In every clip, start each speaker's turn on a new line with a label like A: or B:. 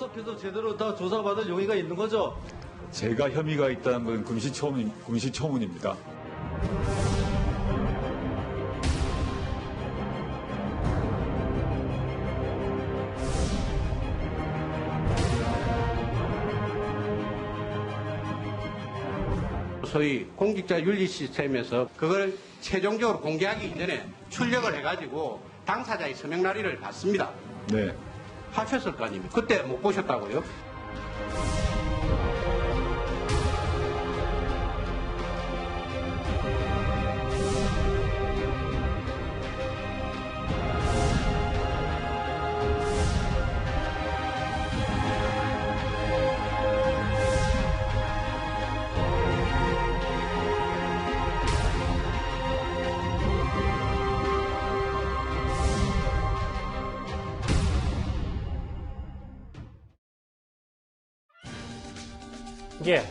A: 출석해서 제대로 다 조사받을 용의가 있는 거죠?
B: 제가 혐의가 있다는 건 금시초문입니다.
C: 소위 공직자 윤리 시스템에서 그걸 최종적으로 공개하기 이전에 출력을 해가지고 당사자의 서명 날인을 받습니다.
B: 네.
C: 하셨을 거 아닙니까? 그때 못 보셨다고요?
D: 예.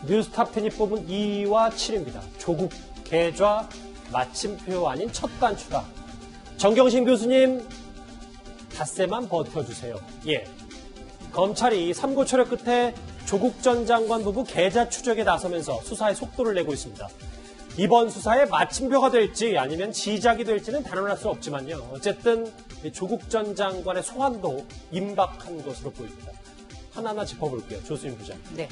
D: 뉴스탑10이 뽑은 2위와 7위입니다. 조국 계좌 마침표 아닌 첫 단추다. 정경심 교수님, 닷새만 버텨주세요. 예. 검찰이 삼고초려 끝에 조국 전 장관 부부 계좌 추적에 나서면서 수사에 속도를 내고 있습니다. 이번 수사의 마침표가 될지 아니면 시작이 될지는 단언할 수 없지만요. 어쨌든 조국 전 장관의 소환도 임박한 것으로 보입니다. 하나하나 짚어볼게요. 조수임 부장.
E: 네.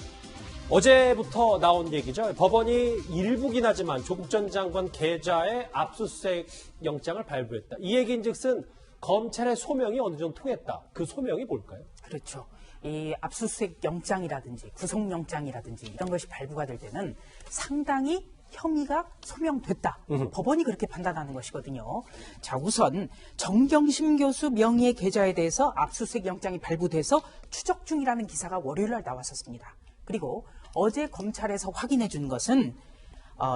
D: 어제부터 나온 얘기죠. 법원이 일부긴 하지만 조국 전 장관 계좌에 압수수색 영장을 발부했다. 이 얘기인즉슨 검찰의 소명이 어느 정도 통했다. 그 소명이 뭘까요?
E: 그렇죠. 이 압수수색 영장이라든지 구속영장이라든지 이런 것이 발부가 될 때는 상당히 혐의가 소명됐다. 법원이 그렇게 판단하는 것이거든요. 자, 우선 정경심 교수 명의의 계좌에 대해서 압수수색 영장이 발부돼서 추적 중이라는 기사가 월요일 날 나왔었습니다. 그리고 어제 검찰에서 확인해 준 것은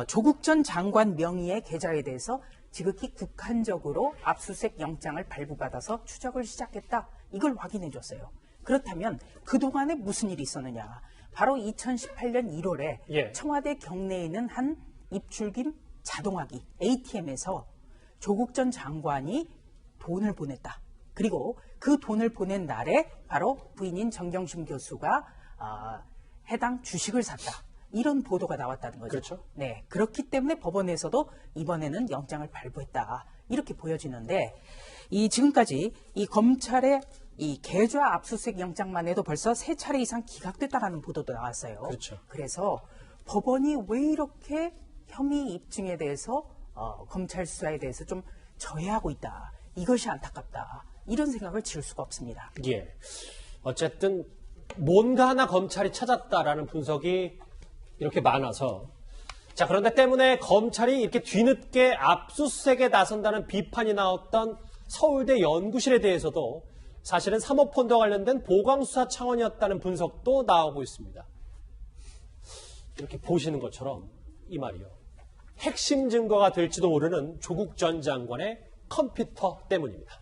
E: 조국 전 장관 명의의 계좌에 대해서 지극히 국한적으로 압수수색 영장을 발부받아서 추적을 시작했다. 이걸 확인해 줬어요. 그렇다면 그동안에 무슨 일이 있었느냐. 바로 2018년 1월에
D: 예.
E: 청와대 경내에 있는 한 입출금 자동화기 ATM에서 조국 전 장관이 돈을 보냈다. 그리고 그 돈을 보낸 날에 바로 부인인 정경심 교수가 해당 주식을 샀다. 이런 보도가 나왔다는 거죠.
D: 그렇죠.
E: 네, 그렇기 때문에 법원에서도 이번에는 영장을 발부했다. 이렇게 보여지는데 지금까지 이 검찰의 이 계좌 압수수색 영장만 해도 벌써 3차례 이상 기각됐다라는 보도도 나왔어요.
D: 그렇죠.
E: 그래서 법원이 왜 이렇게 혐의 입증에 대해서 검찰 수사에 대해서 좀 저해하고 있다. 이것이 안타깝다. 이런 생각을 지을 수가 없습니다.
D: 예. 어쨌든 뭔가 하나 검찰이 찾았다라는 분석이 이렇게 많아서 자, 그런데 때문에 검찰이 이렇게 뒤늦게 압수수색에 나선다는 비판이 나왔던 서울대 연구실에 대해서도 사실은 사모펀드와 관련된 보강수사 차원이었다는 분석도 나오고 있습니다. 이렇게 보시는 것처럼 이 말이요. 핵심 증거가 될지도 모르는 조국 전 장관의 컴퓨터 때문입니다.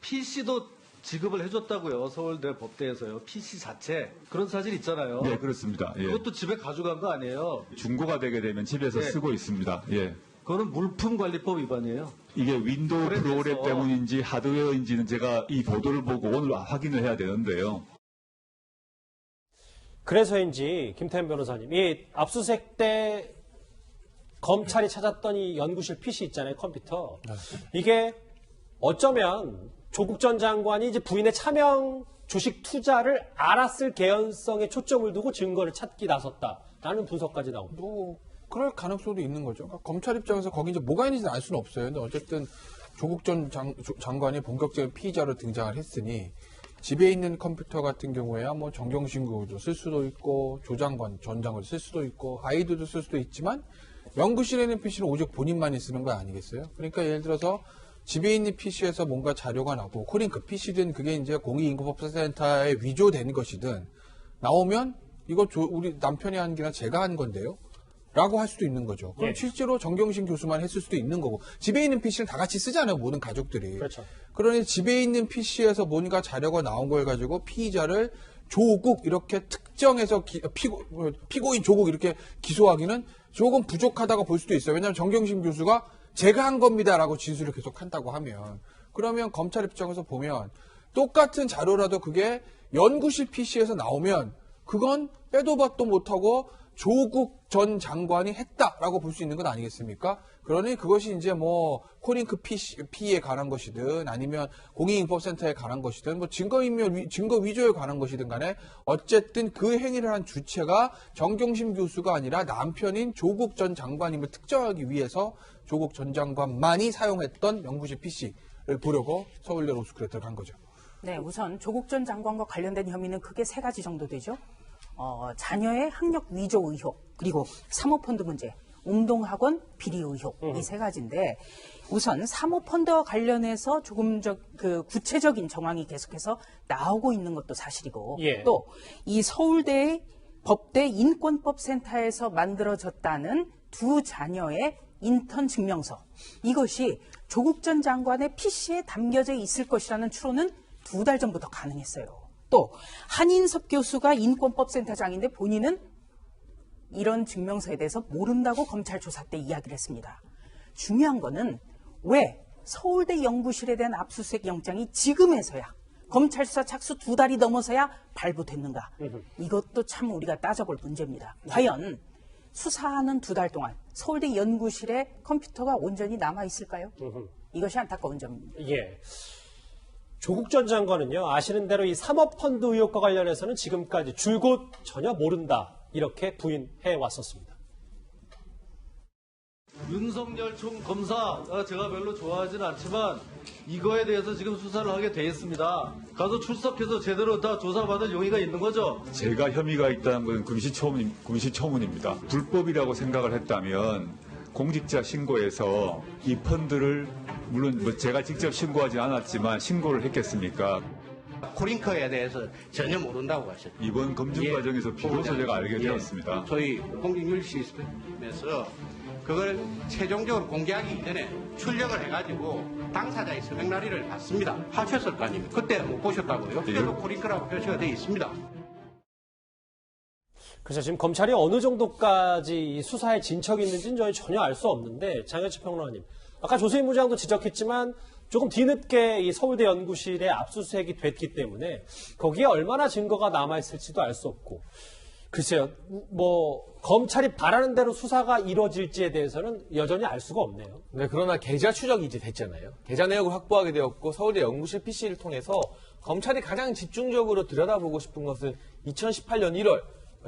A: PC도 지급을 해줬다고요. 서울대 법대에서요. PC 자체. 그런 사실 있잖아요.
B: 네, 그렇습니다. 예.
A: 그것도 집에 가져간 거 아니에요.
B: 중고가 되게 되면 집에서
A: 네.
B: 쓰고 있습니다. 예.
A: 그거는 물품관리법 위반이에요.
B: 이게 윈도우
A: 그래서-
B: 프로그램 때문인지 하드웨어인지는 제가 이 보도를 보고 오늘 확인을 해야 되는데요.
D: 그래서인지 김태현 변호사님, 이 압수수색 때 검찰이 찾았던 이 연구실 PC 있잖아요, 컴퓨터. 이게 어쩌면 조국 전 장관이 이제 부인의 차명 주식 투자를 알았을 개연성에 초점을 두고 증거를 찾기 나섰다라는 분석까지 나옵니다.
F: 뭐 그럴 가능성도 있는 거죠. 그러니까 검찰 입장에서 거기 이제 뭐가 있는지는 알 수는 없어요. 근데 어쨌든 조국 전 장관이 본격적인 피의자로 등장을 했으니 집에 있는 컴퓨터 같은 경우에야 뭐 정경심 교수도 쓸 수도 있고 조 장관, 전 장관 쓸 수도 있고 아이들도 쓸 수도 있지만 연구실에 있는 PC는 오직 본인만이 쓰는 거 아니겠어요? 그러니까 예를 들어서 집에 있는 PC에서 뭔가 자료가 나고 코린 그 PC든 그게 이제 공익인구법사센터에 위조된 것이든 나오면 이거 우리 남편이 한 게나 제가 한 건데요? 라고 할 수도 있는 거죠. 그럼
D: 예.
F: 실제로 정경심 교수만 했을 수도 있는 거고 집에 있는 PC는 다 같이 쓰잖아요. 모든 가족들이.
D: 그렇죠.
F: 그러니 집에 있는 PC에서 뭔가 자료가 나온 걸 가지고 피의자를 조국 이렇게 특정해서 피고인 조국 이렇게 기소하기는 조금 부족하다고 볼 수도 있어요. 왜냐하면 정경심 교수가 제가 한 겁니다라고 진술을 계속 한다고 하면 그러면 검찰 입장에서 보면 똑같은 자료라도 그게 연구실 PC에서 나오면 그건 빼도 박도 못하고 조국 전 장관이 했다라고 볼 수 있는 건 아니겠습니까? 그러니 그것이 이제 뭐 코링크 P에 관한 것이든 아니면 공익인법센터에 관한 것이든 뭐 증거인멸, 증거 위조에 관한 것이든 간에 어쨌든 그 행위를 한 주체가 정경심 교수가 아니라 남편인 조국 전 장관임을 특정하기 위해서 조국 전 장관만이 사용했던 연구실 PC를 보려고 서울대 로스쿨에 들어간 거죠.
E: 네, 우선 조국 전 장관과 관련된 혐의는 크게 3가지 정도 되죠. 자녀의 학력 위조 의혹, 그리고 사모펀드 문제, 웅동학원 비리 의혹, 이 3가지인데, 우선 사모펀드와 관련해서 조금 구체적인 정황이 계속해서 나오고 있는 것도 사실이고,
D: 예.
E: 또 이 서울대 법대 인권법센터에서 만들어졌다는 2 자녀의 인턴 증명서, 이것이 조국 전 장관의 PC에 담겨져 있을 것이라는 추론은 2달 전부터 가능했어요. 또 한인섭 교수가 인권법센터장인데 본인은 이런 증명서에 대해서 모른다고 검찰 조사 때 이야기를 했습니다. 중요한 거는 왜 서울대 연구실에 대한 압수수색 영장이 지금에서야, 검찰 수사 착수 2달이 넘어서야 발부됐는가. 이것도 참 우리가 따져볼 문제입니다. 과연 수사하는 2달 동안 서울대 연구실에 컴퓨터가 온전히 남아있을까요? 이것이 안타까운 점입니다.
D: 예. 조국 전 장관은요, 아시는 대로 이 사모펀드 의혹과 관련해서는 지금까지 줄곧 전혀 모른다, 이렇게 부인해 왔었습니다.
A: 윤석열 총 검사 제가 별로 좋아하진 않지만 이거에 대해서 지금 수사를 하게 돼 있습니다. 가서 출석해서 제대로 다 조사받을 용의가 있는 거죠.
B: 제가 혐의가 있다는 것은 금시초문입니다. 불법이라고 생각을 했다면 공직자 신고에서 이 펀드를 물론 뭐 제가 직접 신고하지 않았지만 신고를 했겠습니까?
C: 코링크에 대해서 전혀 모른다고 하셨죠.
B: 이번 검증
C: 예.
B: 과정에서 비로소 제가 알게
C: 예.
B: 되었습니다.
C: 저희 공직윤리 시스템에서 그걸 최종적으로 공개하기 이전에 출력을 해가지고 당사자의 서명 날일을 받습니다. 하셨을 거 아닙니까? 그때 못 보셨다고요? 그때도 코링크라고 표시가 되어 있습니다.
D: 그래서 지금 검찰이 어느 정도까지 이 수사에 진척이 있는지는 저희 전혀 알 수 없는데, 장현철 평론가님, 아까 조세인 부장도 지적했지만 조금 뒤늦게 이 서울대 연구실에 압수수색이 됐기 때문에 거기에 얼마나 증거가 남아있을지도 알 수 없고, 글쎄요, 뭐 검찰이 바라는 대로 수사가 이루어질지에 대해서는 여전히 알 수가 없네요.
G: 네, 그러나 계좌 추적이 이제 됐잖아요. 계좌 내역을 확보하게 되었고 서울대 연구실 PC를 통해서 검찰이 가장 집중적으로 들여다보고 싶은 것은 2018년 1월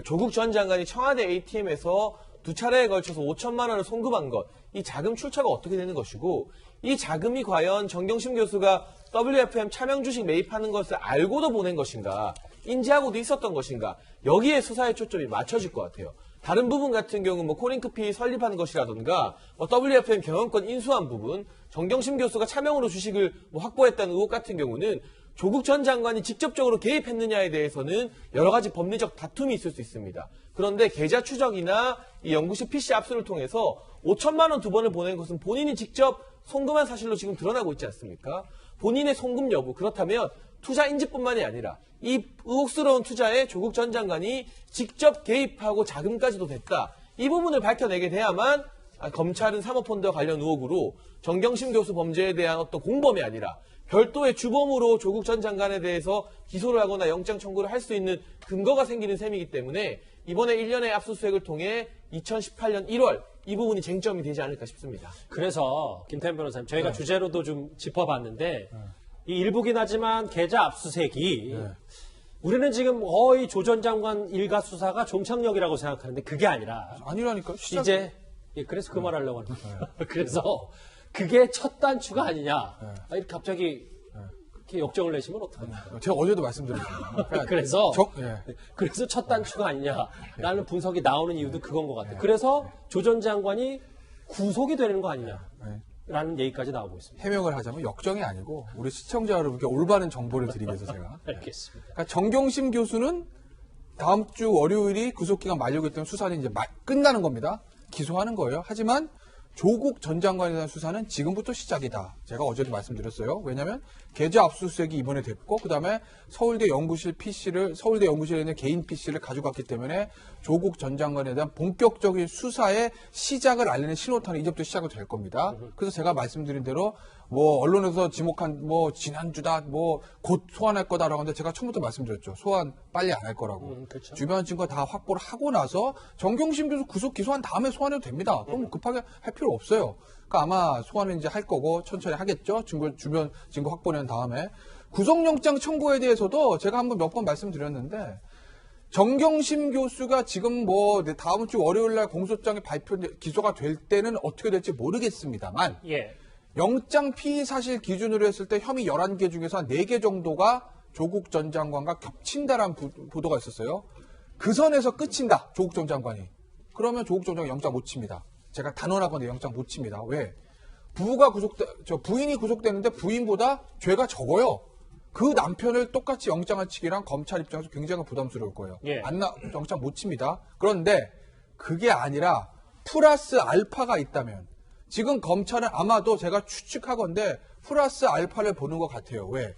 G: 조국 전 장관이 청와대 ATM에서 2차례에 걸쳐서 5천만 원을 송금한 것, 이 자금 출처가 어떻게 되는 것이고, 이 자금이 과연 정경심 교수가 WFM 차명 주식 매입하는 것을 알고도 보낸 것인가, 인지하고도 있었던 것인가, 여기에 수사의 초점이 맞춰질 것 같아요. 다른 부분 같은 경우는 뭐 코링크피 설립하는 것이라든가, 뭐 WFM 경영권 인수한 부분, 정경심 교수가 차명으로 주식을 뭐 확보했다는 의혹 같은 경우는 조국 전 장관이 직접적으로 개입했느냐에 대해서는 여러 가지 법리적 다툼이 있을 수 있습니다. 그런데 계좌 추적이나 이 연구실 PC 압수를 통해서 5천만 원 2번을 보낸 것은 본인이 직접 송금한 사실로 지금 드러나고 있지 않습니까? 본인의 송금 여부, 그렇다면 투자 인지뿐만이 아니라 이 의혹스러운 투자에 조국 전 장관이 직접 개입하고 자금까지도 됐다. 이 부분을 밝혀내게 돼야만 검찰은 사모펀드와 관련 의혹으로 정경심 교수 범죄에 대한 어떤 공범이 아니라 별도의 주범으로 조국 전 장관에 대해서 기소를 하거나 영장 청구를 할 수 있는 근거가 생기는 셈이기 때문에 이번에 1년의 압수수색을 통해 2018년 1월 이 부분이 쟁점이 되지 않을까 싶습니다.
D: 그래서 김태현 변호사님, 저희가 주제로도 좀 짚어봤는데 이 일부긴 하지만 계좌 압수수색이 우리는 지금 거의 조 전 장관 일가 수사가 종착역이라고 생각하는데 그게 아니라
F: 아니라니까.
D: 이제 그래서 그 말 하려고 하는 거예요. 그래서 그게 첫 단추가 아니냐. 이렇게 갑자기 이렇게 역정을 내시면 어떡합니까?
F: 제가 어제도 말씀드렸습니다.
D: 그래서
F: 예.
D: 그래서 첫 단추가 아니냐라는 분석이 나오는 이유도 그건 것 같아요. 그래서 조 전 장관이 구속이 되는 거 아니냐라는 얘기까지 나오고 있습니다.
F: 해명을 하자면 역정이 아니고 우리 시청자 여러분께 올바른 정보를 드리기 위해서 제가.
D: 알겠습니다.
F: 그러니까 정경심 교수는 다음 주 월요일이 구속기간 만료기 때문에 수사는 이제 끝나는 겁니다. 기소하는 거예요. 하지만 조국 전 장관에 대한 수사는 지금부터 시작이다. 제가 어제도 말씀드렸어요. 왜냐하면 계좌 압수수색이 이번에 됐고 그다음에 서울대 연구실 PC를 서울대 연구실에 있는 개인 PC를 가져갔기 때문에 조국 전 장관에 대한 본격적인 수사의 시작을 알리는 신호탄이 이제부터 시작이 될 겁니다. 그래서 제가 말씀드린 대로 뭐 언론에서 지목한 뭐 지난주다 뭐 곧 소환할 거다라고 하는데 제가 처음부터 말씀드렸죠. 소환 빨리 안 할 거라고.
D: 그렇죠.
F: 주변 증거 다 확보를 하고 나서 정경심 교수 구속 기소한 다음에 소환해도 됩니다. 그럼 급하게 할 필요 없어요. 그러니까 아마 소환은 이제 할 거고 천천히 하겠죠. 주변 증거 확보된 다음에 구속영장 청구에 대해서도 제가 한번 몇 번 말씀드렸는데 정경심 교수가 지금 뭐 다음 주 월요일 날 공소장이 기소가 될 때는 어떻게 될지 모르겠습니다만
D: 예.
F: 영장 피의 사실 기준으로 했을 때 혐의 11개 중에서 한 4개 정도가 조국 전 장관과 겹친다라는 보도가 있었어요. 그 선에서 끝인다. 조국 전 장관이. 그러면 조국 전 장관 영장 못 칩니다. 제가 단언하건대 영장 못 칩니다. 왜? 부인이 구속됐는데 부인보다 죄가 적어요. 그 남편을 똑같이 영장을 치기란 검찰 입장에서 굉장히 부담스러울 거예요.
D: 예.
F: 영장 못 칩니다. 그런데 그게 아니라 플러스 알파가 있다면 지금 검찰은 아마도 제가 추측하건대 플러스 알파를 보는 것 같아요. 왜?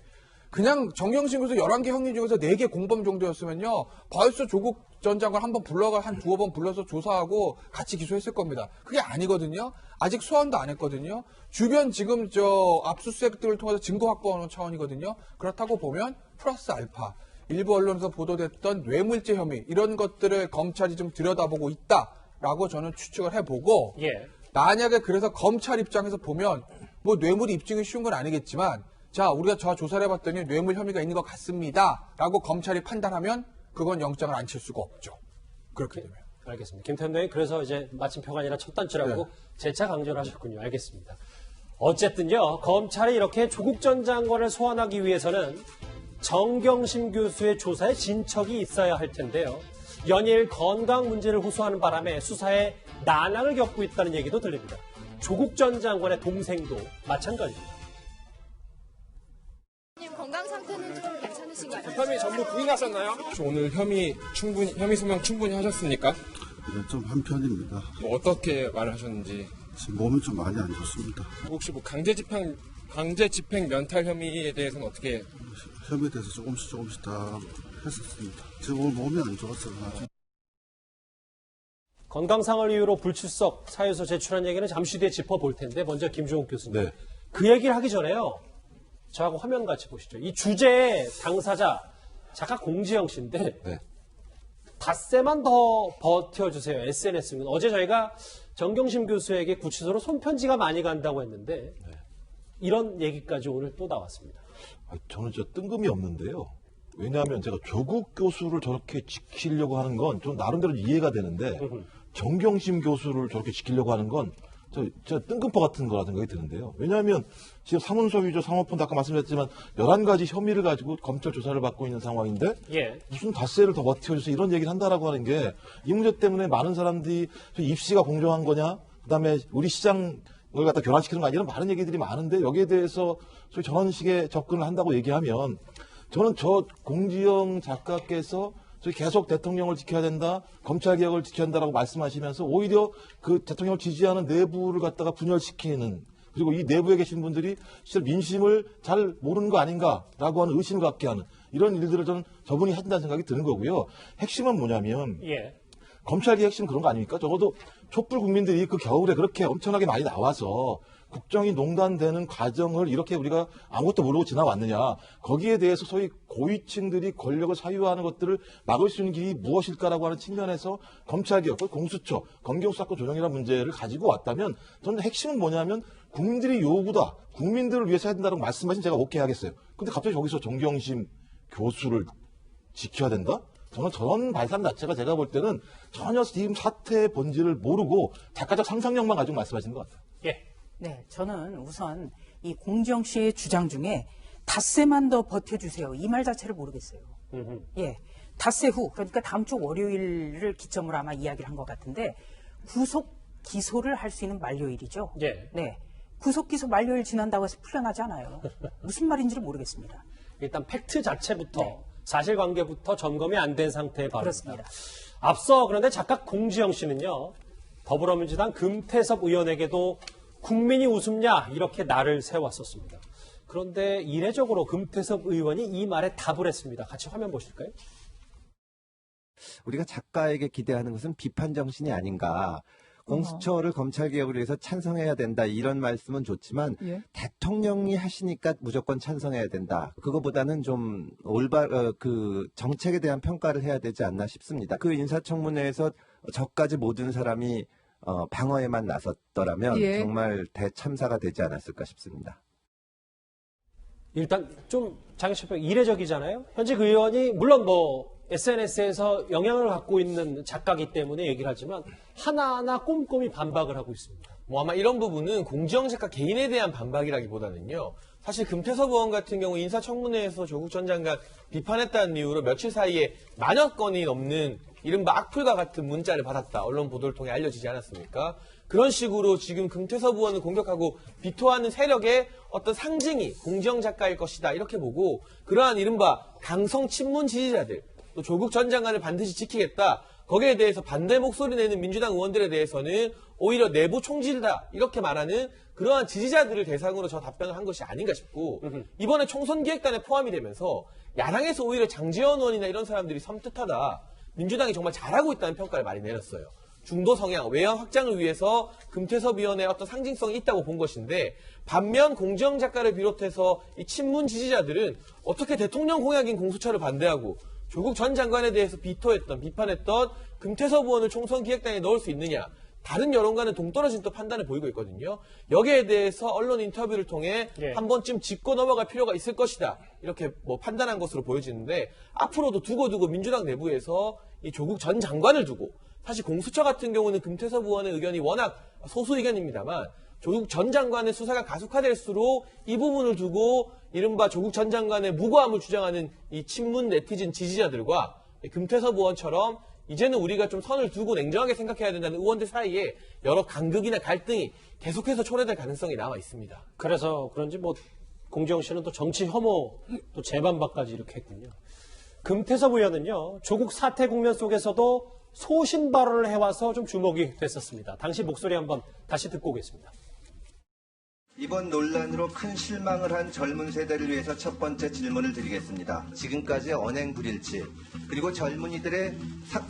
F: 그냥 정경심 교수 11개 형님 중에서 4개 공범 정도였으면요. 벌써 조국 전 장관 한 두어 번 불러서 조사하고 같이 기소했을 겁니다. 그게 아니거든요. 아직 소환도 안 했거든요. 주변 지금 압수수색들을 통해서 증거 확보하는 차원이거든요. 그렇다고 보면 플러스 알파. 일부 언론에서 보도됐던 뇌물죄 혐의 이런 것들을 검찰이 좀 들여다보고 있다라고 저는 추측을 해보고
D: 예.
F: 만약에 그래서 검찰 입장에서 보면 뭐 뇌물이 입증이 쉬운 건 아니겠지만 자 우리가 조사를 해봤더니 뇌물 혐의가 있는 것 같습니다 라고 검찰이 판단하면 그건 영장을 안 칠 수가 없죠. 그렇게 되면.
D: 알겠습니다. 김태현장님 그래서 이제 마침표가 아니라 첫 단추라고
F: 네.
D: 재차 강조를 하셨군요. 알겠습니다. 어쨌든요. 검찰이 이렇게 조국 전 장관을 소환하기 위해서는 정경심 교수의 조사에 진척이 있어야 할 텐데요. 연일 건강 문제를 호소하는 바람에 수사에 난항을 겪고 있다는 얘기도 들립니다. 조국 전 장관의 동생도 마찬가지입니다.
H: 건강 상태는 좀 괜찮으신가요?
I: 혐의 전부 부인하셨나요? 오늘 혐의 소명 충분히 하셨습니까?
J: 네, 좀 한편입니다.
I: 뭐 어떻게 말을 하셨는지.
J: 지금 몸이 좀 많이 안 좋습니다.
I: 혹시 뭐 강제 집행 면탈 혐의에 대해서는 어떻게?
J: 혐의에 대해서 조금씩 다 했었습니다. 지금 오늘 몸이 안 좋았어요.
D: 건강상을 이유로 불출석 사유서 제출한 얘기는 잠시 뒤에 짚어볼 텐데 먼저 김종욱 교수님.
K: 네.
D: 그 얘기를 하기 전에요. 저하고 화면 같이 보시죠. 이 주제의 당사자 작가 공지영 씨인데
K: 네.
D: 닷새만 더 버텨주세요. SNS는 어제 저희가 정경심 교수에게 구치소로 손편지가 많이 간다고 했는데 이런 얘기까지 오늘 또 나왔습니다.
K: 저는 진짜 뜬금이 없는데요. 왜냐하면 제가 조국 교수를 저렇게 지키려고 하는 건 좀 나름대로 이해가 되는데 정경심 교수를 저렇게 지키려고 하는 건 저 뜬금포 같은 거라 생각이 드는데요. 왜냐하면 지금 사문서 위조 상호폰도 아까 말씀드렸지만 11가지 혐의를 가지고 검찰 조사를 받고 있는 상황인데
D: 예.
K: 무슨 닷새를 더 버텨줘서 이런 얘기를 한다라고 하는 게 이 문제 때문에 많은 사람들이 입시가 공정한 거냐, 그다음에 우리 시장을 갖다 교란시키는 거 아니야, 이런 많은 얘기들이 많은데 여기에 대해서 소위 저런 식의 접근을 한다고 얘기하면 저는 저 공지영 작가께서 계속 대통령을 지켜야 된다, 검찰개혁을 지켜야 한다라고 말씀하시면서 오히려 그 대통령을 지지하는 내부를 갖다가 분열시키는, 그리고 이 내부에 계신 분들이 실제 민심을 잘 모르는 거 아닌가라고 하는 의심을 갖게 하는 이런 일들을 저는 저분이 한다는 생각이 드는 거고요. 핵심은 뭐냐면 검찰개혁 핵심 그런 거 아닙니까? 적어도 촛불 국민들이 그 겨울에 그렇게 엄청나게 많이 나와서 국정이 농단되는 과정을 이렇게 우리가 아무것도 모르고 지나왔느냐. 거기에 대해서 소위 고위층들이 권력을 사유하는 것들을 막을 수 있는 길이 무엇일까라고 하는 측면에서 검찰개혁, 공수처, 검경수사권 조정이라는 문제를 가지고 왔다면 저는 핵심은 뭐냐면 국민들이 요구다. 국민들을 위해서 해야 된다고 말씀하신 제가 오케이 하겠어요. 근데 갑자기 저기서 정경심 교수를 지켜야 된다? 저는 저런 발상 자체가 제가 볼 때는 전혀 지금 사태의 본질을 모르고 작가적 상상력만 가지고 말씀하시는 것 같아요.
E: 네, 저는 우선 이 공지영 씨의 주장 중에 닷새만 더 버텨주세요. 이 말 자체를 모르겠어요. 예, 닷새 후, 그러니까 다음 주 월요일을 기점으로 아마 이야기를 한 것 같은데 구속 기소를 할 수 있는 만료일이죠. 네, 구속 기소 만료일 지난다고 해서 풀려나지 않아요. 무슨 말인지를 모르겠습니다.
D: 일단 팩트 자체부터 사실관계부터 점검이 안 된 상태의 발언입니다.
E: 그렇습니다.
D: 앞서 그런데 작가 공지영 씨는요. 더불어민주당 금태섭 의원에게도 국민이 웃음냐 이렇게 날을 세웠었습니다. 그런데 이례적으로 금태섭 의원이 이 말에 답을 했습니다. 같이 화면 보실까요?
L: 우리가 작가에게 기대하는 것은 비판 정신이 아닌가. 공수처를 검찰개혁을 위해서 찬성해야 된다 이런 말씀은 좋지만
E: 예.
L: 대통령이 하시니까 무조건 찬성해야 된다. 그거보다는 좀 그 정책에 대한 평가를 해야 되지 않나 싶습니다. 그 인사청문회에서 저까지 모든 사람이 방어에만 나섰더라면
E: 예.
L: 정말 대참사가 되지 않았을까 싶습니다.
D: 일단 좀 장시평 이례적이잖아요. 현직 의원이 물론 뭐 SNS에서 영향을 갖고 있는 작가이기 때문에 얘기를 하지만 하나하나 꼼꼼히 반박을 하고 있습니다.
G: 뭐 아마 이런 부분은 공지영 작가 개인에 대한 반박이라기보다는요. 사실 금태섭 의원 같은 경우 인사청문회에서 조국 전 장관 비판했다는 이유로 며칠 사이에 만여 건이 넘는 이른바 악플과 같은 문자를 받았다. 언론 보도를 통해 알려지지 않았습니까? 그런 식으로 지금 금태섭 의원을 공격하고 비토하는 세력의 어떤 상징이 공지영 작가일 것이다. 이렇게 보고 그러한 이른바 강성 친문 지지자들 또 조국 전 장관을 반드시 지키겠다. 거기에 대해서 반대 목소리 내는 민주당 의원들에 대해서는 오히려 내부 총질이다. 이렇게 말하는 그러한 지지자들을 대상으로 저 답변을 한 것이 아닌가 싶고 이번에 총선 기획단에 포함이 되면서 야당에서 오히려 장제원 의원이나 이런 사람들이 섬뜩하다. 민주당이 정말 잘하고 있다는 평가를 많이 내렸어요. 중도 성향, 외연 확장을 위해서 금태섭 의원의 어떤 상징성이 있다고 본 것인데 반면 공지영 작가를 비롯해서 이 친문 지지자들은 어떻게 대통령 공약인 공수처를 반대하고 조국 전 장관에 대해서 비판했던 금태섭 의원을 총선 기획단에 넣을 수 있느냐. 다른 여론과는 동떨어진 또 판단을 보이고 있거든요. 여기에 대해서 언론 인터뷰를 통해 한 번쯤 짚고 넘어갈 필요가 있을 것이다. 이렇게 뭐 판단한 것으로 보여지는데 앞으로도 두고두고 민주당 내부에서 이 조국 전 장관을 두고 사실 공수처 같은 경우는 금태섭 의원의 의견이 워낙 소수 의견입니다만 조국 전 장관의 수사가 가속화될수록 이 부분을 두고 이른바 조국 전 장관의 무고함을 주장하는 이 친문 네티즌 지지자들과 금태섭 의원처럼 이제는 우리가 좀 선을 두고 냉정하게 생각해야 된다는 의원들 사이에 여러 간극이나 갈등이 계속해서 초래될 가능성이 남아 있습니다.
D: 그래서 그런지 뭐 공지영 씨는 또 정치 혐오 또 재반박까지 이렇게 했군요. 금태섭 의원은요. 조국 사태 국면 속에서도 소신 발언을 해와서 좀 주목이 됐었습니다. 당시 목소리 한번 다시 듣고 오겠습니다.
L: 이번 논란으로 큰 실망을 한 젊은 세대를 위해서 첫 번째 질문을 드리겠습니다. 지금까지의 언행 불일치 그리고 젊은이들의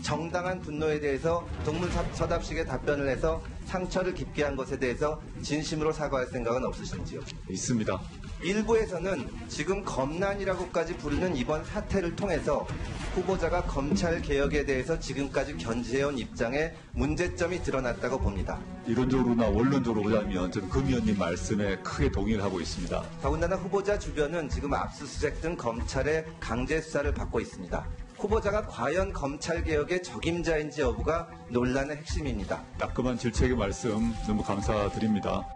L: 정당한 분노에 대해서 동문서답식의 답변을 해서 상처를 깊게 한 것에 대해서 진심으로 사과할 생각은 없으신지요?
B: 있습니다.
L: 일부에서는 지금 검난이라고까지 부르는 이번 사태를 통해서 후보자가 검찰 개혁에 대해서 지금까지 견지해온 입장에 문제점이 드러났다고 봅니다.
B: 이론적으로나 원론적으로 보자면 저는 금 의원님 말씀에 크게 동의를 하고 있습니다.
L: 더군다나 후보자 주변은 지금 압수수색 등 검찰의 강제 수사를 받고 있습니다. 후보자가 과연 검찰개혁의 적임자인지 여부가 논란의 핵심입니다.
B: 따끔한 질책의 말씀 너무 감사드립니다.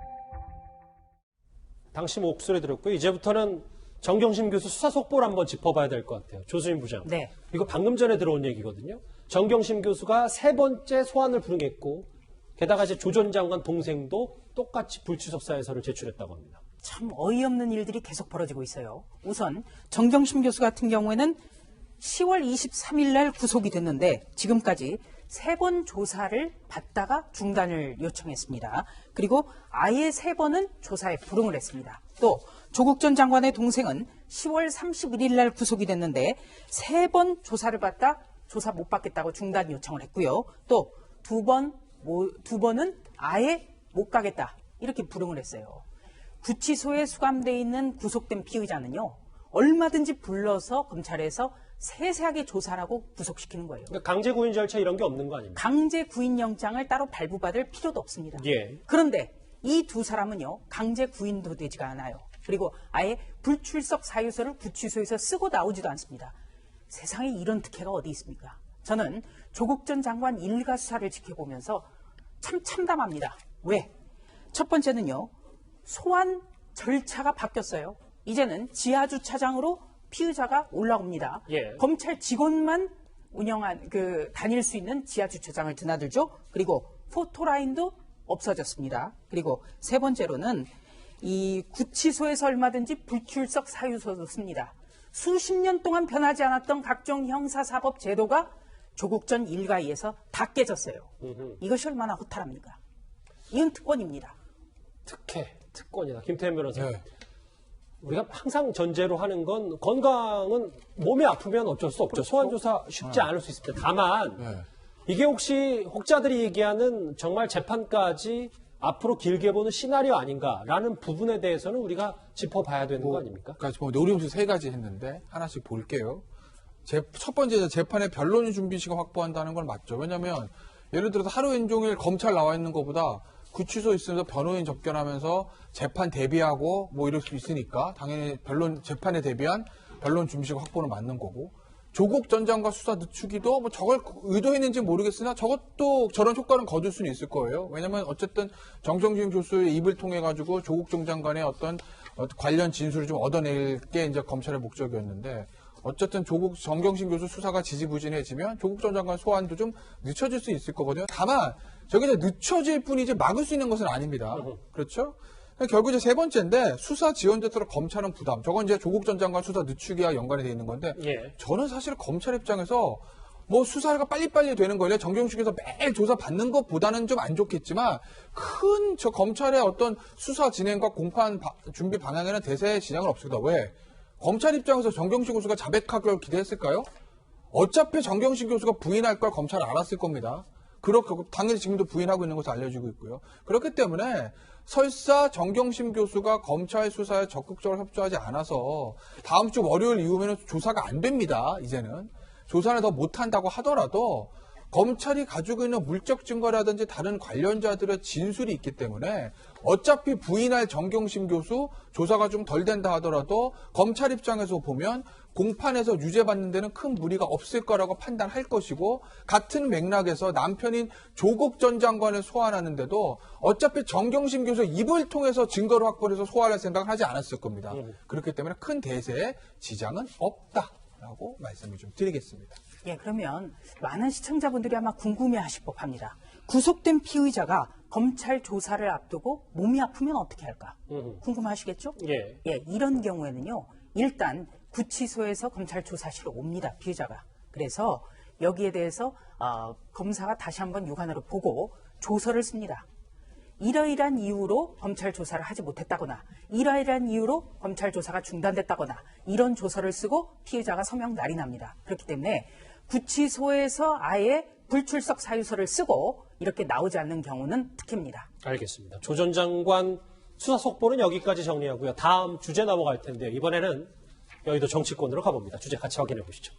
D: 당시 목소리 들었고요. 이제부터는 정경심 교수 수사 속보를 한번 짚어봐야 될 것 같아요. 조수민 부장.
E: 네.
D: 이거 방금 전에 들어온 얘기거든요. 정경심 교수가 3번째 소환을 불응했고 게다가 이제 조 전 장관 동생도 똑같이 불출석 사유서를 제출했다고 합니다.
E: 참 어이없는 일들이 계속 벌어지고 있어요. 우선 정경심 교수 같은 경우에는 10월 23일 날 구속이 됐는데 지금까지 3번 조사를 받다가 중단을 요청했습니다. 그리고 아예 3번은 조사에 불응을 했습니다. 또 조국 전 장관의 동생은 10월 31일 날 구속이 됐는데 3번 조사를 받다 조사 못 받겠다고 중단 요청을 했고요. 또 두 번은 아예 못 가겠다 이렇게 불응을 했어요. 구치소에 수감돼 있는 구속된 피의자는요. 얼마든지 불러서 검찰에서 세세하게 조사하고 구속시키는 거예요.
D: 그러니까 강제 구인 절차 이런 게 없는 거 아닙니까?
E: 강제 구인 영장을 따로 발부받을 필요도 없습니다.
D: 예.
E: 그런데 이 두 사람은요. 강제 구인도 되지가 않아요. 그리고 아예 불출석 사유서를 구치소에서 쓰고 나오지도 않습니다. 세상에 이런 특혜가 어디 있습니까? 저는 조국 전 장관 일가 수사를 지켜보면서 참 참담합니다. 왜? 첫 번째는요. 소환 절차가 바뀌었어요. 이제는 지하주차장으로 피의자가 올라옵니다.
D: 예.
E: 검찰 직원만 운영한 다닐 수 있는 지하주차장을 드나들죠. 그리고 포토라인도 없어졌습니다. 그리고 세 번째로는 이 구치소에서 얼마든지 불출석 사유서도 씁니다. 수십 년 동안 변하지 않았던 각종 형사사법 제도가 조국 전 일가에서 다 깨졌어요. 이것이 얼마나 허탈합니까? 이건 특권입니다.
D: 특권이다. 김태현 변호사.
F: 네.
D: 우리가 항상 전제로 하는 건 건강은 몸이 아프면 어쩔 수 없죠. 소환조사 쉽지 않을 수 있을 때. 다만 이게 혹시 혹자들이 얘기하는 정말 재판까지 앞으로 길게 보는 시나리오 아닌가라는 부분에 대해서는 우리가 짚어봐야 되는 거 아닙니까?
F: 그러니까 뭐 노림수 3가지 했는데 하나씩 볼게요. 첫 번째 재판의 변론 준비 시간 확보한다는 건 맞죠. 왜냐하면 예를 들어서 하루 종일 검찰 나와 있는 것보다 구치소 있으면서 변호인 접견하면서 재판 대비하고 뭐 이럴 수 있으니까 당연히 재판에 대비한 변론 준비 시간 확보는 맞는 거고, 조국 전 장관 수사 늦추기도 뭐 저걸 의도했는지 모르겠으나 저것도 저런 효과는 거둘 수는 있을 거예요. 왜냐하면 어쨌든 정경심 교수의 입을 통해 가지고 조국 전 장관의 어떤 관련 진술을 좀 얻어낼 게 이제 검찰의 목적이었는데, 어쨌든 정경심 교수 수사가 지지부진해지면 조국 전 장관 소환도 좀 늦춰질 수 있을 거거든요. 다만 저게 이제 늦춰질 뿐이지 막을 수 있는 것은 아닙니다. 그렇죠? 결국 이제 3번째인데, 수사 지연될수록 검찰은 부담. 저건 이제 조국 전 장관 수사 늦추기와 연관이 돼 있는 건데, 저는 사실 검찰 입장에서 뭐 수사가 빨리빨리 되는 거예요. 정경심에서 매일 조사 받는 것보다는 좀 안 좋겠지만, 큰 검찰의 어떤 수사 진행과 공판 준비 방향에는 대세의 지장은 없습니다. 왜? 검찰 입장에서 정경심 교수가 자백하기를 기대했을까요? 어차피 정경심 교수가 부인할 걸 검찰은 알았을 겁니다. 그렇고 당연히 지금도 부인하고 있는 것으로 알려지고 있고요. 그렇기 때문에 설사 정경심 교수가 검찰 수사에 적극적으로 협조하지 않아서 다음 주 월요일 이후에는 조사가 안 됩니다. 이제는 조사를 더 못한다고 하더라도 검찰이 가지고 있는 물적 증거라든지 다른 관련자들의 진술이 있기 때문에 어차피 부인할 정경심 교수 조사가 좀 덜 된다 하더라도 검찰 입장에서 보면 공판에서 유죄받는 데는 큰 무리가 없을 거라고 판단할 것이고, 같은 맥락에서 남편인 조국 전 장관을 소환하는데도 어차피 정경심 교수 입을 통해서 증거를 확보해서 소환할 생각을 하지 않았을 겁니다. 그렇기 때문에 큰 대세에 지장은 없다라고 말씀을 좀 드리겠습니다.
E: 예, 그러면 많은 시청자분들이 아마 궁금해하실 법합니다. 구속된 피의자가 검찰 조사를 앞두고 몸이 아프면 어떻게 할까? 궁금하시겠죠?
D: 예.
E: 예, 이런 경우에는요, 일단 구치소에서 검찰 조사실로 옵니다, 피의자가. 그래서 여기에 대해서 검사가 다시 한번 육안으로 보고 조서를 씁니다. 이러이러한 이유로 검찰 조사를 하지 못했다거나, 이러이러한 이유로 검찰 조사가 중단됐다거나, 이런 조서를 쓰고 피의자가 서명 날이 납니다. 그렇기 때문에 구치소에서 아예 불출석 사유서를 쓰고 이렇게 나오지 않는 경우는 특혜입니다.
D: 알겠습니다. 조 전 장관 수사 속보는 여기까지 정리하고요. 다음 주제 넘어갈 텐데요. 이번에는 여의도 정치권으로 가봅니다. 주제 같이 확인해 보시죠.